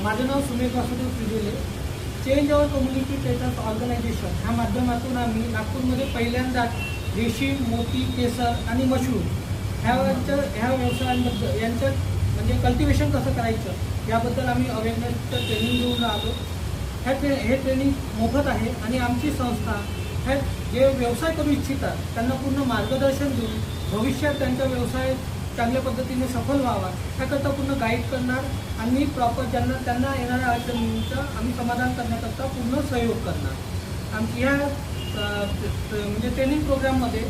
माझं नाव Sumedh Vasudev Frijule. Change our community traders organisation ह्या माध्यमातून आम्ही नागपूरमध्ये पहिल्यांदाच रेशीम, मोती, केसर आणि मशरूम ह्या व्यवसायांबद्दल यांचं म्हणजे कल्टिवेशन कसं करायचं याबद्दल आम्ही अवेअरनेसचं ट्रेनिंग घेऊन आलो. हे ट्रेनिंग मोफत आहे आणि आमची संस्था ह्या जे व्यवसाय करू इच्छितात त्यांना पूर्ण मार्गदर्शन देऊन भविष्यात त्यांचा व्यवसाय चांगल्या पद्धतीने सफल व्हावा त्याकरता पूर्ण गाईड करणार आणि प्रॉपर त्यांना येणाऱ्या अडचणींचं आम्ही समाधान करण्याकरता पूर्ण सहयोग करणार. आमची ह्या म्हणजे ट्रेनिंग प्रोग्राममध्ये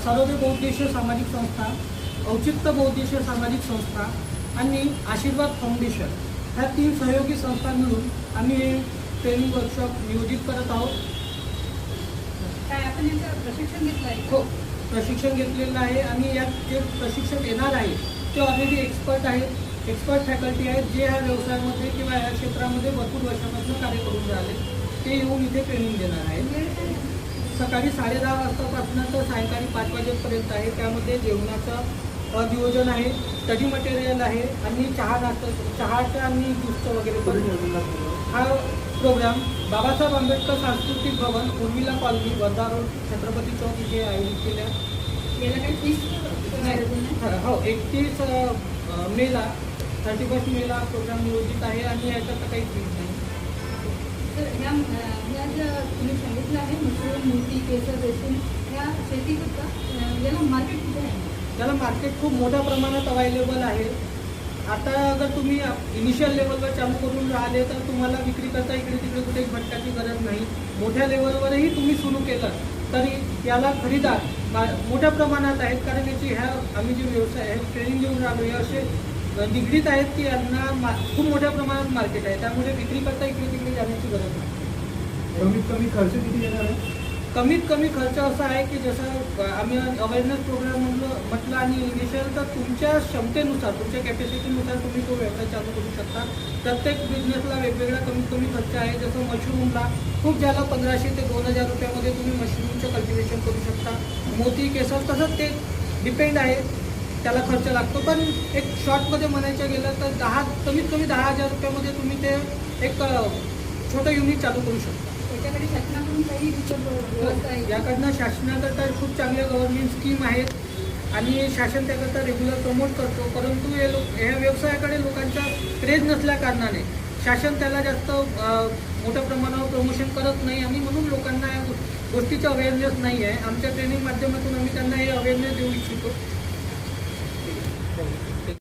सर्वोदय बहुउद्देशीय सामाजिक संस्था, औचित्य बहुउद्देशीय सामाजिक संस्था आणि आशीर्वाद फाउंडेशन ह्या 3 सहयोगी संस्था मिळून आम्ही हे ट्रेनिंग वर्कशॉप नियोजित करत आहोत. काय आपण याचं प्रशिक्षण घेतलं आहे? हो, प्रशिक्षण घेतलेलं आहे आणि यात जे प्रशिक्षक येणार आहे ते ऑलरेडी एक्सपर्ट आहेत, एक्सपर्ट फॅकल्टी आहेत जे ह्या व्यवसायामध्ये किंवा या क्षेत्रामध्ये भरपूर वर्षापासून कार्य करून राहिले. ते येऊन इथे ट्रेनिंग देणार आहेत. सकाळी 10:30 वाजतापासून तर सायंकाळी 5 वाजेपर्यंत आहे. त्यामध्ये जेवणाचं नियोजन आहे, स्टडी मटेरियल आहे आणि चहाचं आणि ज्यूसचं वगैरे पण. हा प्रोग्राम बाबासाहेब आंबेडकर सांस्कृतिक भवन, उर्मिला कॉलनी, वर्धा रोड, छत्रपती चौक इथे आयोजित केल्या. याला काही फीस? हो, 31 मेला 31 मेला प्रोग्राम नियोजित आहे आणि याच्यात काही फीस नाही. तर ह्या ज्या तुम्ही सांगितलं आहे मशरूम, मोती, केसर, रेशीम ह्या शेती करता याला मार्केट कुठे आहे? त्याला मार्केट खूप मोठ्या प्रमाणात अवेलेबल आहे. आता अगर तुम्ही इनिशियल लेवलवर चालू करून राहिले तर तुम्हाला विक्री करता इकडे तिकडे कुठे भटकाची गरज नाही. मोठ्या लेवलवरही तुम्ही सुरू केलं तरी याला खरेदीदार मोठ्या प्रमाणात आहेत. कारण याची आम्ही जे व्यवसाय आहे ट्रेनिंग देऊन राहिलो हे असे निगडीत आहेत की यांना खूप मोठ्या प्रमाणात मार्केट आहे. त्यामुळे विक्री करता इकडे तिकडे जाण्याची गरज नाही. कमीत कमी खर्च किती येणार आहे? कमीत कमी खर्च असा आहे की जसं आम्ही अवेअरनेस प्रोग्राम म्हटलं आणि इनिशियल तर तुमच्या क्षमतेनुसार, तुमच्या कॅपॅसिटीनुसार तुम्ही तो व्यवसाय चालू करू शकता. प्रत्येक बिझनेसला वेगवेगळा कमीत कमी खर्च आहे. जसं मशरूमला खूप झाला 1500 ते 2000 रुपयामध्ये तुम्ही मशरूमचं कल्टिवेशन करू शकता. मोती, केसर तसंच ते डिपेंड आहे, त्याला खर्च लागतो. पण एक शॉर्टमध्ये म्हणायचं गेलं तर कमीत कमी 10,000 रुपयामध्ये तुम्ही ते एक छोटं युनिट चालू करू शकता. याच्याकडे शासनाकडून काही व्यवस्था आहे? याकडनं शासनाकरता खूप चांगल्या गव्हर्नमेंट स्कीम आहेत आणि शासन त्याकरता रेग्युलर प्रमोट करतो. परंतु ह्या व्यवसायाकडे लोकांचा क्रेज नसल्या कारणाने शासन त्याला जास्त मोठ्या प्रमाणावर प्रमोशन करत नाही आणि म्हणून लोकांना या गोष्टीचा अवेअरनेस नाही आहे. आमच्या ट्रेनिंग माध्यमातून आम्ही त्यांना हे अवेअरनेस देऊ इच्छितो.